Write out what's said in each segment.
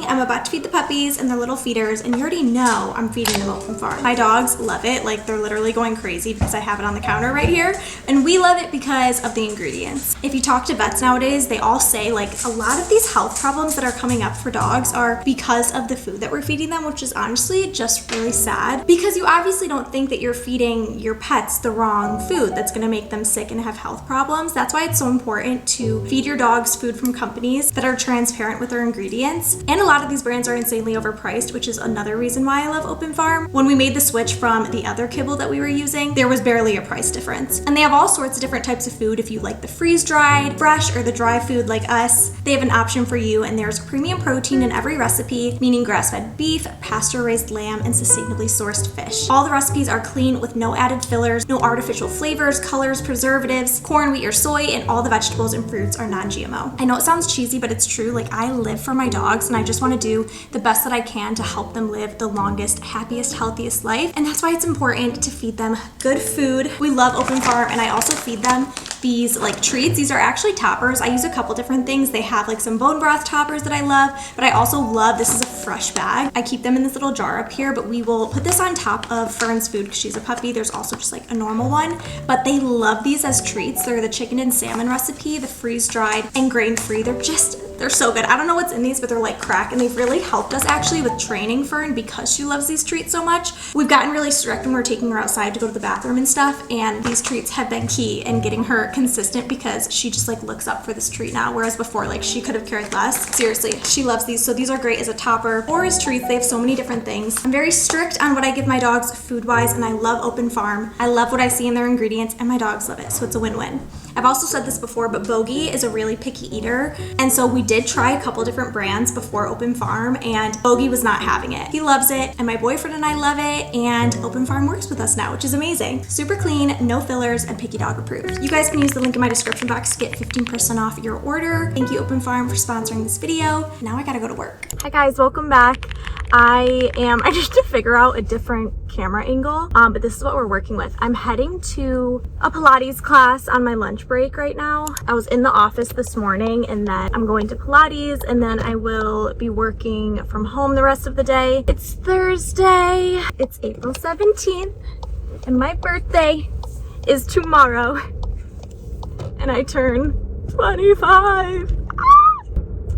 I'm about to feed the puppies and their little feeders, and you already know I'm feeding them open farm. My dogs love it. Like, they're literally going crazy because I have it on the counter right here, and we love it because of the ingredients. If you talk to vets nowadays, they all say like a lot of these health problems that are coming up for dogs are because of the food that we're feeding them, which is honestly just really sad, because you obviously don't think that you're feeding your pets the wrong food that's going to make them sick and have health problems. That's why it's so important to feed your dogs food from companies that are transparent with their ingredients. And a lot of these brands are insanely overpriced, which is another reason why I love Open Farm. When we made the switch from the other kibble that we were using, there was barely a price difference. And they have all sorts of different types of food. If you like the freeze-dried, fresh, or the dry food like us, they have an option for you, and there's premium protein in every recipe, meaning grass-fed beef, pasture-raised lamb, and sustainably sourced fish. All the recipes are clean with no added fillers, no artificial flavors, colors, preservatives, corn, wheat, or soy, and all the vegetables and fruits are non-GMO. I know it sounds cheesy, but it's true. Like, I live for my dogs, and I just want to do the best that I can to help them live the longest, happiest, healthiest life. And that's why it's important to feed them good food. We love Open Farm, and I also feed them these like treats. These are actually toppers. I use a couple different things. They have like some bone broth toppers that I love, but I also love, this is a fresh bag. I keep them in this little jar up here, but we will put this on top of Fern's food because she's a puppy. There's also just like a normal one, but they love these as treats. They're the chicken and salmon recipe, the freeze-dried and grain-free. They're so good. I don't know what's in these, but they're like crack, and they've really helped us actually with training Fern because she loves these treats so much. We've gotten really strict when we're taking her outside to go to the bathroom and stuff, and these treats have been key in getting her consistent because she just like looks up for this treat now, whereas before like she could have cared less. Seriously, she loves these. So these are great as a topper or as treats. They have so many different things. I'm very strict on what I give my dogs food-wise, and I love Open Farm. I love what I see in their ingredients, and my dogs love it, so it's a win-win. I've also said this before, but Bogey is a really picky eater, and so we did try a couple different brands before Open Farm, and Bogey was not having it. He loves it, and my boyfriend and I love it, and Open Farm works with us now, which is amazing. Super clean, no fillers, and picky dog approved. You guys can use the link in my description box to get 15% off your order. Thank you, Open Farm, for sponsoring this video. Now I gotta go to work. Hi guys, welcome back. I need to figure out a different camera angle, but this is what we're working with. I'm heading to a Pilates class on my lunch break right now. I was in the office this morning, and then I'm going to Pilates, and then I will be working from home the rest of the day. It's Thursday, it's April 17th, and my birthday is tomorrow, and I turn 25.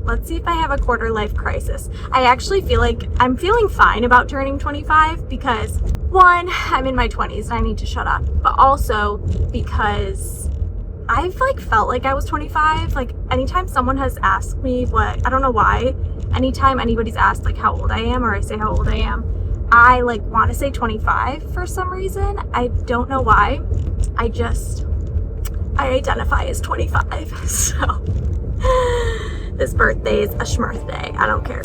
Let's see if I have a quarter life crisis. I actually feel like I'm feeling fine about turning 25 because, one, I'm in my 20s and I need to shut up, but also because I've like felt like I was 25. Like, anytime someone has asked me what, I don't know why, anytime anybody's asked like how old I am, or I say how old I am, I like want to say 25 for some reason. I don't know why. I identify as 25, so this birthday is a schmirthday. I don't care.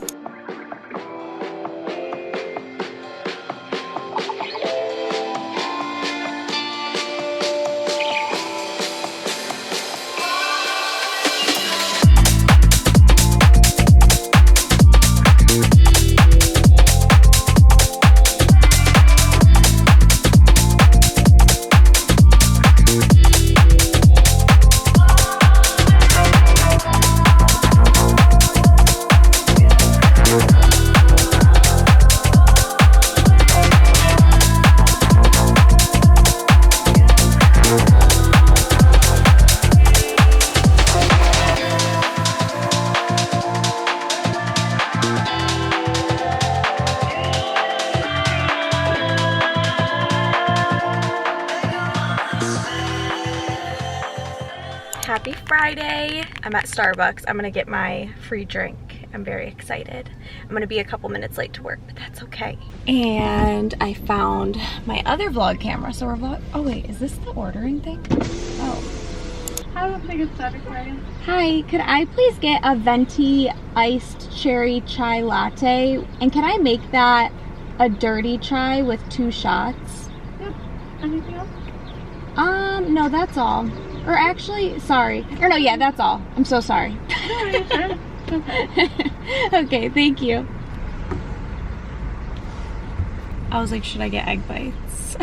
Happy Friday. I'm at Starbucks. I'm gonna get my free drink I'm very excited. I'm gonna be a couple minutes late to work, but that's okay. And I found my other vlog camera. So we're oh wait, is this the ordering thing? Oh. I don't think it's that exciting. Hi, could I please get a venti iced cherry chai latte? And can I make that a dirty chai with 2 shots? Yep. Anything else? No, that's all. Or actually, sorry. Or no, yeah, that's all. I'm so sorry. Sure. Okay. Okay, thank you. I was like, should I get egg bites?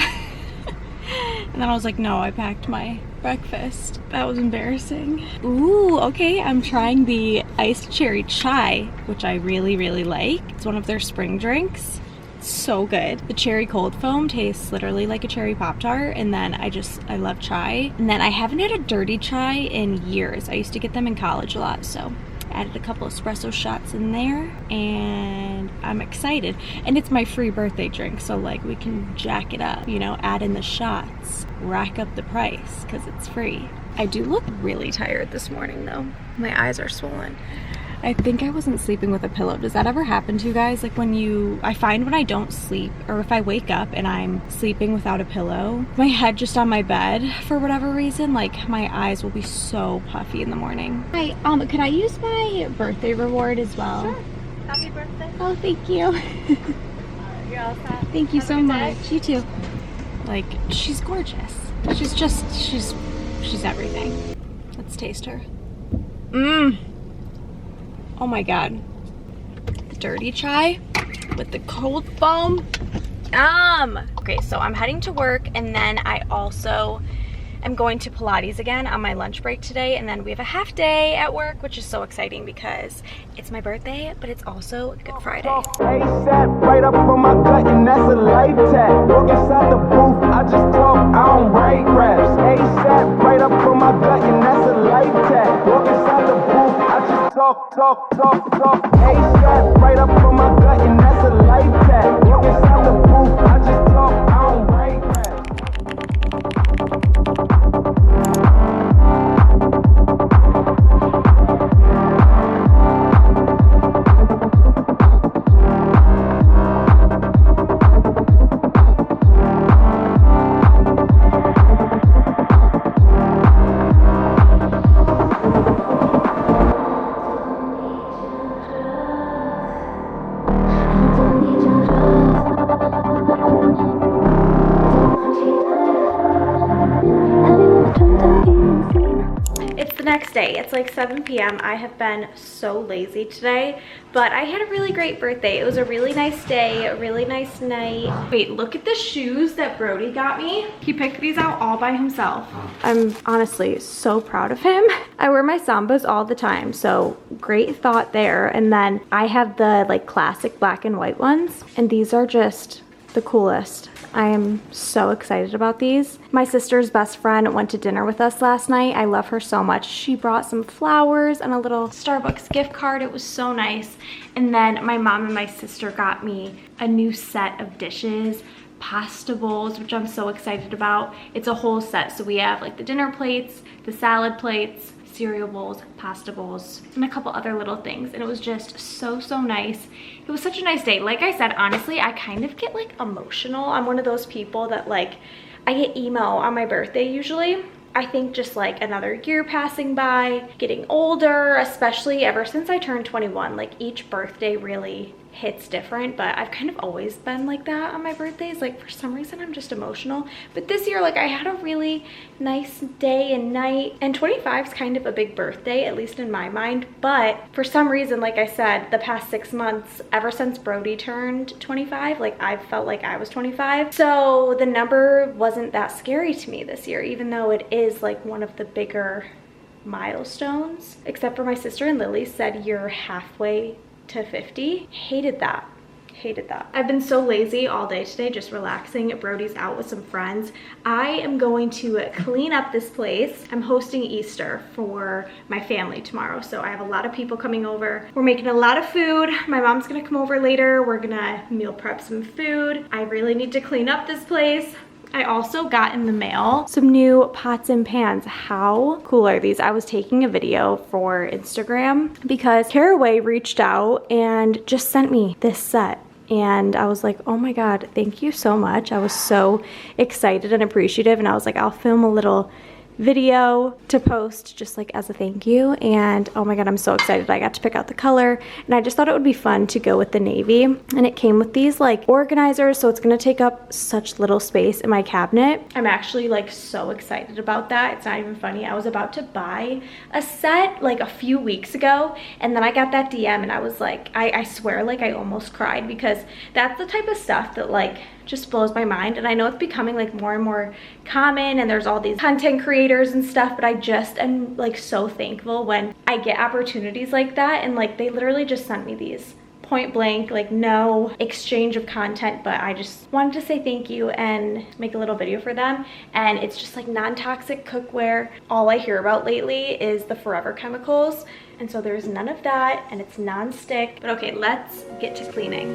And then I was like, no, I packed my breakfast. That was embarrassing. Ooh, okay, I'm trying the iced cherry chai, which I really, really like. It's one of their spring drinks. It's so good. The cherry cold foam tastes literally like a cherry Pop-Tart, and then I love chai. And then I haven't had a dirty chai in years. I used to get them in college a lot, so added a couple espresso shots in there, and I'm excited. And it's my free birthday drink, so like we can jack it up, you know, add in the shots, rack up the price because it's free. I do look really tired this morning though. My eyes are swollen. I think I wasn't sleeping with a pillow. Does that ever happen to you guys? Like I find when I don't sleep, or if I wake up and I'm sleeping without a pillow, my head just on my bed for whatever reason, like my eyes will be so puffy in the morning. Hi, could I use my birthday reward as well? Sure. Happy birthday. Oh, thank you. You're all set. Thank you Have a so good much. day. You too. Like, she's gorgeous. She's everything. Let's taste her. Oh my god. The dirty chai with the cold foam. Okay, so I'm heading to work, and then I also am going to Pilates again on my lunch break today, and then we have a half day at work, which is so exciting because it's my birthday, but it's also Good Friday. ASAP, right up on my gut, and that's a life tag. Walk inside the booth, I just talk, I don't write raps. ASAP, right up on my gut, and that's a life tag. Walk inside the booth, I just talk. ASAP, right up on my gut, and that's a life tag. Walk inside the booth, I just talk, I don't write raps. Next day, it's like 7 p.m. I have been so lazy today, but I had a really great birthday. It was a really nice day, a really nice night. Wait, look at the shoes that Brody got me. He picked these out all by himself. I'm honestly so proud of him. I wear my Sambas all the time, so great thought there. And then I have the like classic black and white ones, and these are just the coolest. I am so excited about these. My sister's best friend went to dinner with us last night. I love her so much. She brought some flowers and a little Starbucks gift card. It was so nice. And then my mom and my sister got me a new set of dishes, pasta bowls, which I'm so excited about. It's a whole set. So we have like the dinner plates, the salad plates, cereal bowls, pasta bowls, and a couple other little things, and it was just so nice. It was such a nice day. Like I said, honestly, I kind of get like emotional. I'm one of those people that like, I get emo on my birthday usually. I think just like another year passing by, getting older, especially ever since I turned 21, like each birthday really hits different, but I've kind of always been like that on my birthdays. Like for some reason I'm just emotional, but this year like I had a really nice day and night, and 25 is kind of a big birthday, at least in my mind. But for some reason, like I said, the past 6 months, ever since Brody turned 25, like I've felt like I was 25, so the number wasn't that scary to me this year, even though it is like one of the bigger milestones. Except for my sister and Lily said you're halfway to 50. Hated that. I've been so lazy all day today, just relaxing. Brody's out with some friends. I am going to clean up this place. I'm hosting Easter for my family tomorrow, so I have a lot of people coming over. We're making a lot of food. My mom's gonna come over later. We're gonna meal prep some food. I really need to clean up this place. I also got in the mail some new pots and pans. How cool are these? I was taking a video for Instagram because Caraway reached out and just sent me this set. And I was like, oh my God, thank you so much. I was so excited and appreciative. And I was like, I'll film a little video to post just like as a thank you. And oh my God, I'm so excited. I got to pick out the color and I just thought it would be fun to go with the navy. And it came with these like organizers, so it's gonna take up such little space in my cabinet. I'm actually like so excited about that. It's not even funny. I was about to buy a set like a few weeks ago, and then I got that DM and I was like, I swear like I almost cried, because that's the type of stuff that like just blows my mind. And I know it's becoming like more and more common and there's all these content creators and stuff, but I just am like so thankful when I get opportunities like that. And like they literally just sent me these point blank, like no exchange of content, but I just wanted to say thank you and make a little video for them. And it's just like non-toxic cookware. All I hear about lately is the forever chemicals, and so there's none of that, and it's non-stick. But okay, let's get to cleaning.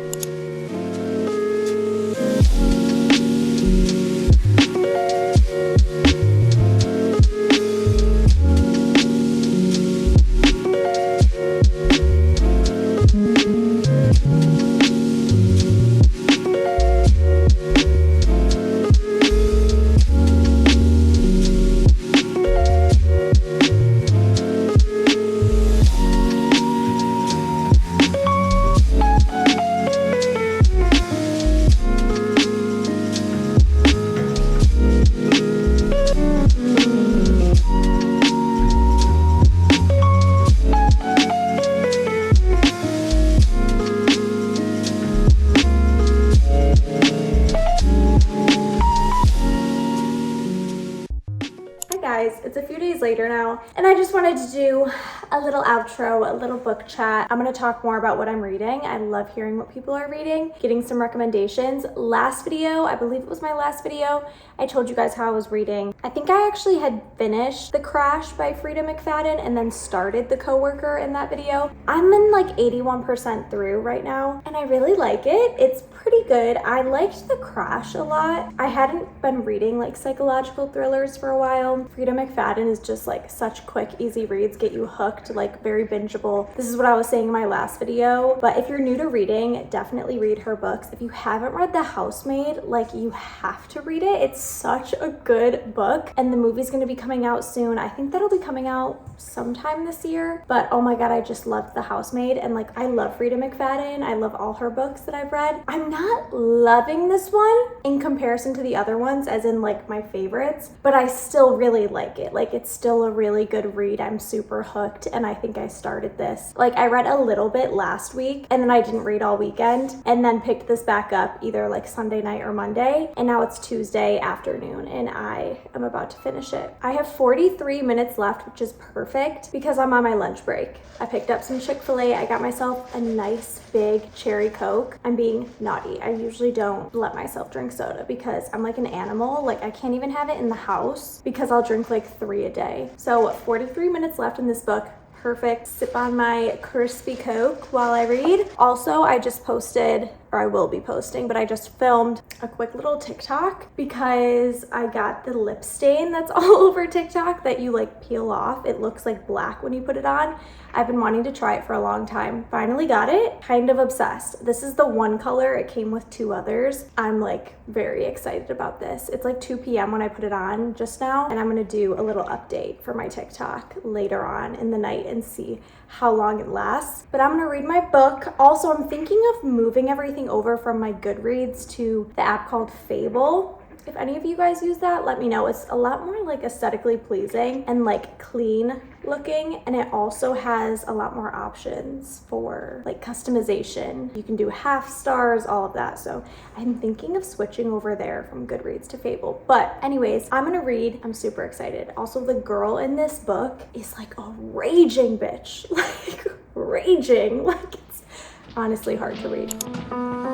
It's a few days later now, and I just wanted to do a little outro, a little book chat. I'm going to talk more about what I'm reading. I love hearing what people are reading, getting some recommendations. Last video, I believe it was my last video, I told you guys how I was reading. I think I actually had finished The Crash by Frida McFadden and then started The Coworker in that video. I'm in like 81% through right now, and I really like it. It's pretty good. I liked The Crash a lot. I hadn't been reading like psychological thrillers for a while. Frida McFadden is just like such quick, easy reads, get you hooked, like very bingeable. This is what I was saying in my last video, but if you're new to reading, definitely read her books. If you haven't read The Housemaid, like you have to read it. It's such a good book, and the movie's gonna be coming out soon. I think that'll be coming out sometime this year, but oh my God, I just loved The Housemaid, and like I love Frida McFadden. I love all her books that I've read. I'm not loving this one in comparison to the other ones, as in like my favorites, but I still really like it. Like it's still a really good read. I'm super hooked, and I think I started this. Like I read a little bit last week, and then I didn't read all weekend, and then picked this back up either like Sunday night or Monday, and now it's Tuesday afternoon, and I am about to finish it. I have 43 minutes left, which is perfect because I'm on my lunch break. I picked up some Chick-fil-A. I got myself a nice big cherry Coke. I'm being naughty. I usually don't let myself drink soda because I'm like an animal. Like I can't even have it in the house because I'll drink like 3 a day. So 43 minutes left in this book. Perfect. Sip on my crispy Coke while I read. Also, I just posted, or I will be posting, but I just filmed a quick little TikTok because I got the lip stain that's all over TikTok that you like peel off. It looks like black when you put it on. I've been wanting to try it for a long time. Finally got it. Kind of obsessed. This is the one color. It came with 2 others. I'm like very excited about this. It's like 2 p.m. when I put it on just now, and I'm gonna do a little update for my TikTok later on in the night and see how long it lasts. But I'm gonna read my book. Also, I'm thinking of moving everything over from my Goodreads to the app called Fable. If any of you guys use that, let me know. It's a lot more like aesthetically pleasing and like clean looking, and it also has a lot more options for like customization. You can do half stars, all of that. So I'm thinking of switching over there from Goodreads to Fable. But anyways, I'm gonna read. I'm super excited. Also, the girl in this book is like a raging bitch, like raging. Like it's honestly hard to read.